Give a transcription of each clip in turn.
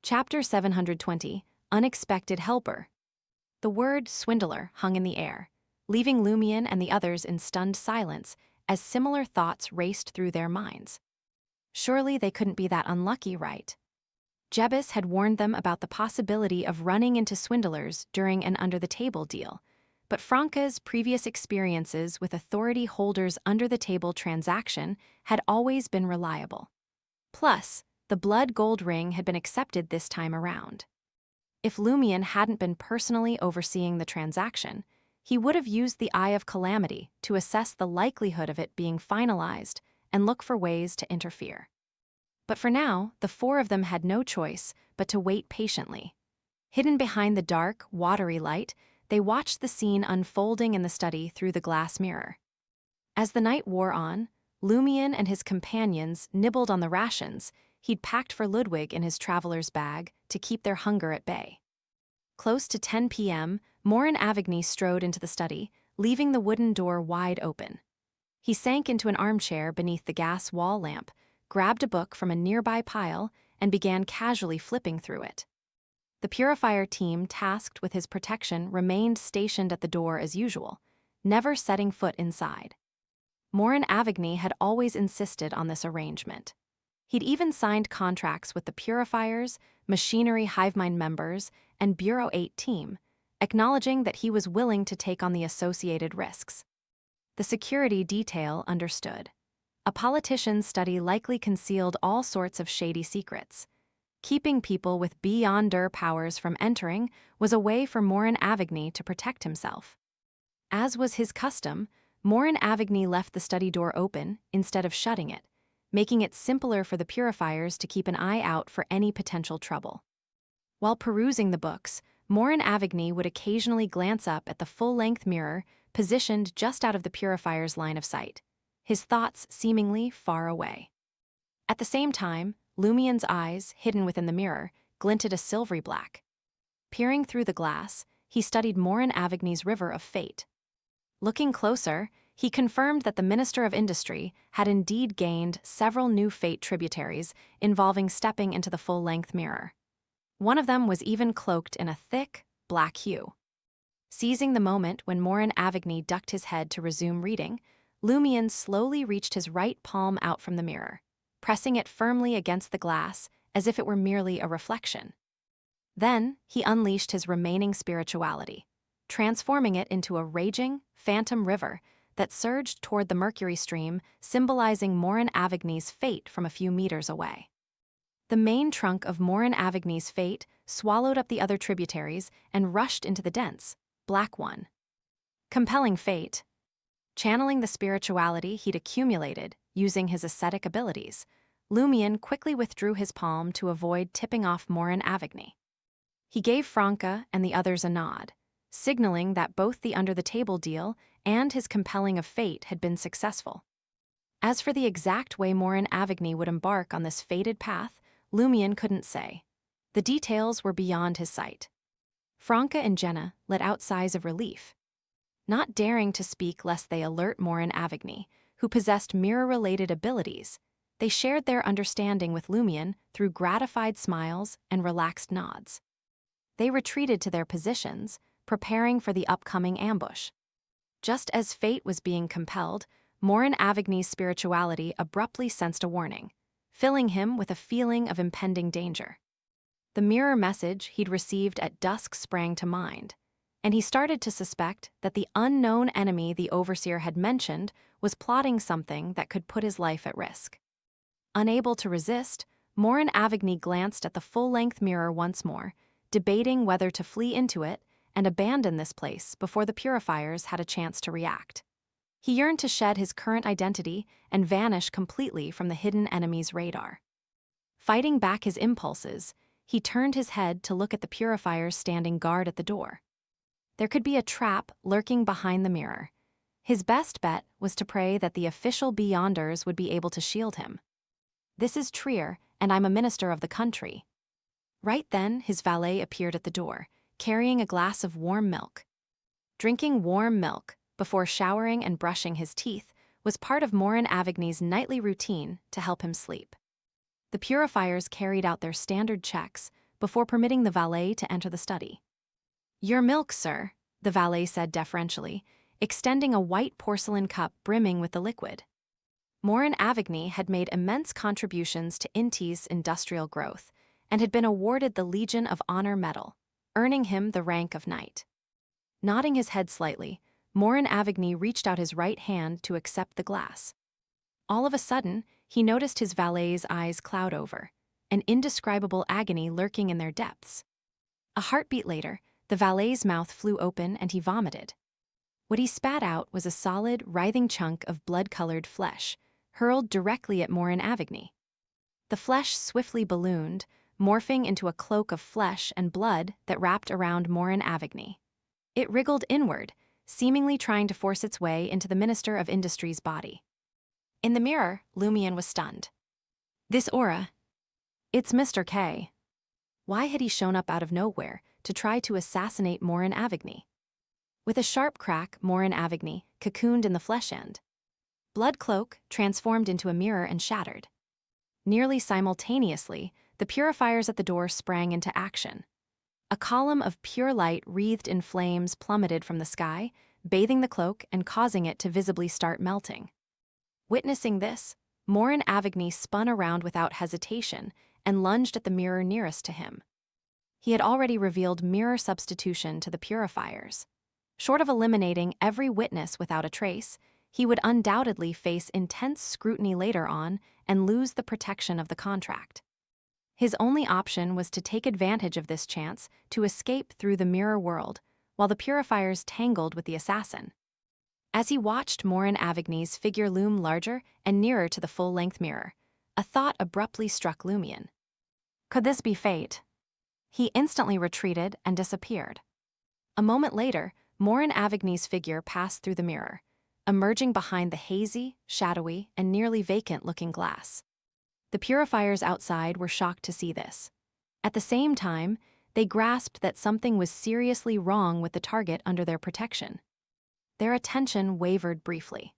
Chapter 720, Unexpected Helper. The word swindler hung in the air, leaving Lumion and the others in stunned silence as similar thoughts raced through their minds. Surely they couldn't be that unlucky, right? Jebus had warned them about the possibility of running into swindlers during an under-the-table deal, but Franca's previous experiences with authority holders' under-the-table transaction had always been reliable. Plus, the blood gold ring had been accepted this time around. If Lumion hadn't been personally overseeing the transaction, he would have used the Eye of Calamity to assess the likelihood of it being finalized and look for ways to interfere. But for now, the four of them had no choice but to wait patiently. Hidden behind the dark, watery light, they watched the scene unfolding in the study through the glass mirror. As the night wore on, Lumion and his companions nibbled on the rations he'd packed for Ludwig in his traveler's bag to keep their hunger at bay. Close to 10 p.m., Morin Avigny strode into the study, leaving the wooden door wide open. He sank into an armchair beneath the gas wall lamp, grabbed a book from a nearby pile, and began casually flipping through it. The purifier team tasked with his protection remained stationed at the door as usual, never setting foot inside. Morin Avigny had always insisted on this arrangement. He'd even signed contracts with the Purifiers, Machinery Hivemind members, and Bureau 8 team, acknowledging that he was willing to take on the associated risks. The security detail understood. A politician's study likely concealed all sorts of shady secrets. Keeping people with beyonder powers from entering was a way for Morin Avigny to protect himself. As was his custom, Morin Avigny left the study door open instead of shutting it, making it simpler for the purifiers to keep an eye out for any potential trouble. While perusing the books, Morin Avigny would occasionally glance up at the full-length mirror positioned just out of the purifier's line of sight, his thoughts seemingly far away. At the same time, Lumion's eyes, hidden within the mirror, glinted a silvery black. Peering through the glass, he studied Morin Avigny's River of Fate. Looking closer, he confirmed that the Minister of Industry had indeed gained several new fate tributaries involving stepping into the full-length mirror. One of them was even cloaked in a thick, black hue. Seizing the moment when Morin Avigny ducked his head to resume reading, Lumion slowly reached his right palm out from the mirror, pressing it firmly against the glass as if it were merely a reflection. Then he unleashed his remaining spirituality, transforming it into a raging, phantom river that surged toward the mercury stream, symbolizing Morin Avigny's fate from a few meters away. The main trunk of Morin Avigny's fate swallowed up the other tributaries and rushed into the dense, black one. Compelling fate. Channeling the spirituality he'd accumulated using his ascetic abilities, Lumion quickly withdrew his palm to avoid tipping off Morin Avigny. He gave Franca and the others a nod, signaling that both the under-the-table deal and his compelling of fate had been successful. As for the exact way Morin Avigny would embark on this fated path, Lumion couldn't say. The details were beyond his sight. Franca and Jenna let out sighs of relief, not daring to speak lest they alert Morin Avigny, who possessed mirror-related abilities. They shared their understanding with Lumion through gratified smiles and relaxed nods. They retreated to their positions, preparing for the upcoming ambush. Just as fate was being compelled, Morin Avigny's spirituality abruptly sensed a warning, filling him with a feeling of impending danger. The mirror message he'd received at dusk sprang to mind, and he started to suspect that the unknown enemy the Overseer had mentioned was plotting something that could put his life at risk. Unable to resist, Morin Avigny glanced at the full-length mirror once more, debating whether to flee into it and abandon this place before the purifiers had a chance to react. He yearned to shed his current identity and vanish completely from the hidden enemy's radar. Fighting back his impulses, he turned his head to look at the purifiers standing guard at the door. There could be a trap lurking behind the mirror. His best bet was to pray that the official Beyonders would be able to shield him. "This is Trier, and I'm a minister of the country." Right then, his valet appeared at the door, carrying a glass of warm milk. Drinking warm milk before showering and brushing his teeth was part of Morin Avigny's nightly routine to help him sleep. The purifiers carried out their standard checks, before permitting the valet to enter the study. "Your milk, sir," the valet said deferentially, extending a white porcelain cup brimming with the liquid. Morin Avigny had made immense contributions to Inti's industrial growth and had been awarded the Legion of Honor Medal, earning him the rank of knight. Nodding his head slightly, Morin Avigny reached out his right hand to accept the glass. All of a sudden, he noticed his valet's eyes cloud over, an indescribable agony lurking in their depths. A heartbeat later, the valet's mouth flew open and he vomited. What he spat out was a solid, writhing chunk of blood-colored flesh, hurled directly at Morin Avigny. The flesh swiftly ballooned, morphing into a cloak of flesh and blood that wrapped around Morin Avigny. It wriggled inward, seemingly trying to force its way into the Minister of Industry's body. In the mirror, Lumion was stunned. This aura... It's Mr. K. Why had he shown up out of nowhere to try to assassinate Morin Avigny? With a sharp crack, Morin Avigny cocooned in the flesh end. Blood Cloak transformed into a mirror and shattered. Nearly simultaneously, the purifiers at the door sprang into action. A column of pure light wreathed in flames plummeted from the sky, bathing the cloak and causing it to visibly start melting. Witnessing this, Morin Avigny spun around without hesitation and lunged at the mirror nearest to him. He had already revealed mirror substitution to the purifiers. Short of eliminating every witness without a trace, he would undoubtedly face intense scrutiny later on and lose the protection of the contract. His only option was to take advantage of this chance to escape through the mirror world, while the purifiers tangled with the assassin. As he watched Morin Avigny's figure loom larger and nearer to the full-length mirror, a thought abruptly struck Lumion. Could this be fate? He instantly retreated and disappeared. A moment later, Morin Avigny's figure passed through the mirror, emerging behind the hazy, shadowy, and nearly vacant-looking glass. The purifiers outside were shocked to see this. At the same time, they grasped that something was seriously wrong with the target under their protection. Their attention wavered briefly.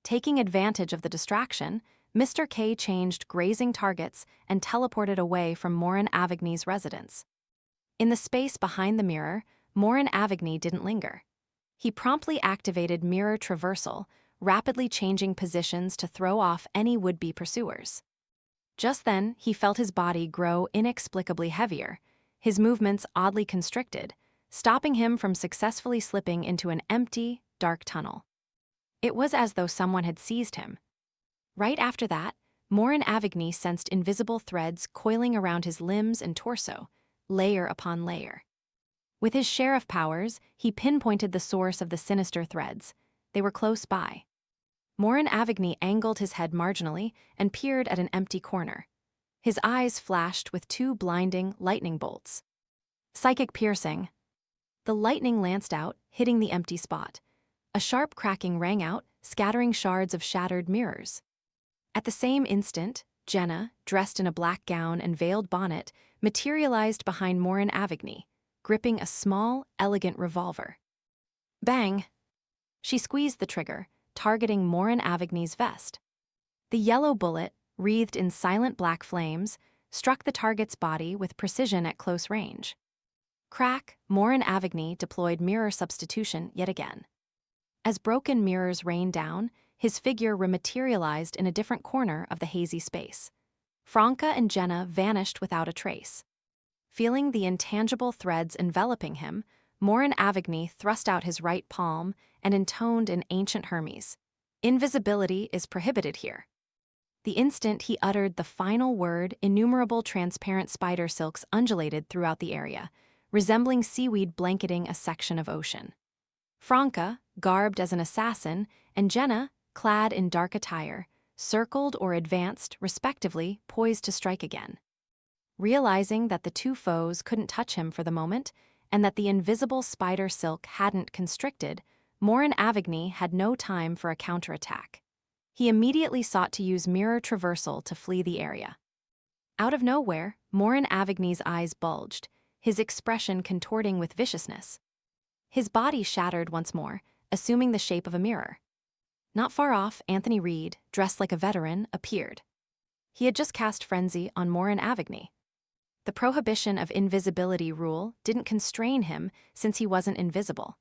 Taking advantage of the distraction, Mr. K changed grazing targets and teleported away from Morin Avigny's residence. In the space behind the mirror, Morin Avigny didn't linger. He promptly activated mirror traversal, rapidly changing positions to throw off any would-be pursuers. Just then, he felt his body grow inexplicably heavier, his movements oddly constricted, stopping him from successfully slipping into an empty, dark tunnel. It was as though someone had seized him. Right after that, Morin Avigny sensed invisible threads coiling around his limbs and torso, layer upon layer. With his share of powers, he pinpointed the source of the sinister threads. They were close by. Morin Avigny angled his head marginally and peered at an empty corner. His eyes flashed with two blinding lightning bolts. Psychic piercing. The lightning lanced out, hitting the empty spot. A sharp cracking rang out, scattering shards of shattered mirrors. At the same instant, Jenna, dressed in a black gown and veiled bonnet, materialized behind Morin Avigny, gripping a small, elegant revolver. Bang! She squeezed the trigger, targeting Morin Avigny's vest. The yellow bullet, wreathed in silent black flames, struck the target's body with precision at close range. Crack, Morin Avigny deployed mirror substitution yet again. As broken mirrors rained down, his figure rematerialized in a different corner of the hazy space. Franca and Jenna vanished without a trace. Feeling the intangible threads enveloping him, Morin Avigny thrust out his right palm and intoned in ancient Hermes. Invisibility is prohibited here. The instant he uttered the final word, innumerable transparent spider silks undulated throughout the area, resembling seaweed blanketing a section of ocean. Franca, garbed as an assassin, and Jenna, clad in dark attire, circled or advanced, respectively, poised to strike again. Realizing that the two foes couldn't touch him for the moment, and that the invisible spider silk hadn't constricted, Morin Avigny had no time for a counterattack. He immediately sought to use mirror traversal to flee the area. Out of nowhere, Morin Avigny's eyes bulged, his expression contorting with viciousness. His body shattered once more, assuming the shape of a mirror. Not far off, Anthony Reed, dressed like a veteran, appeared. He had just cast Frenzy on Morin Avigny. The prohibition of invisibility rule didn't constrain him since he wasn't invisible.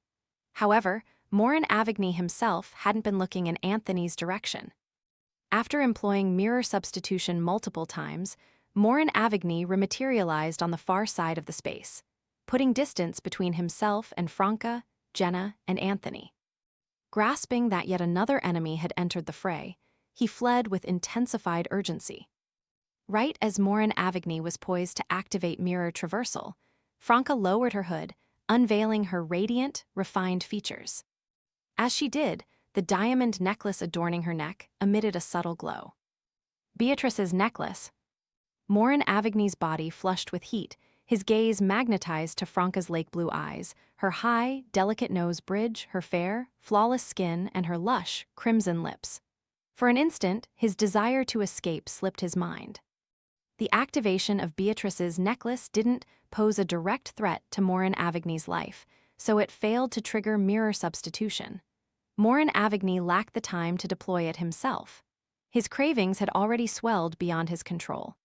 However, Morin Avigny himself hadn't been looking in Anthony's direction. After employing mirror substitution multiple times, Morin Avigny rematerialized on the far side of the space, putting distance between himself and Franca, Jenna, and Anthony. Grasping that yet another enemy had entered the fray, he fled with intensified urgency. Right as Morin Avigny was poised to activate mirror traversal, Franca lowered her hood, unveiling her radiant, refined features. As she did, the diamond necklace adorning her neck emitted a subtle glow. Beatrice's necklace. Morin Avigny's body flushed with heat, his gaze magnetized to Franca's lake blue eyes, her high, delicate nose bridge, her fair, flawless skin, and her lush, crimson lips. For an instant, his desire to escape slipped his mind. The activation of Beatrice's necklace didn't pose a direct threat to Morin Avigny's life, so it failed to trigger mirror substitution. Morin Avigny lacked the time to deploy it himself. His cravings had already swelled beyond his control.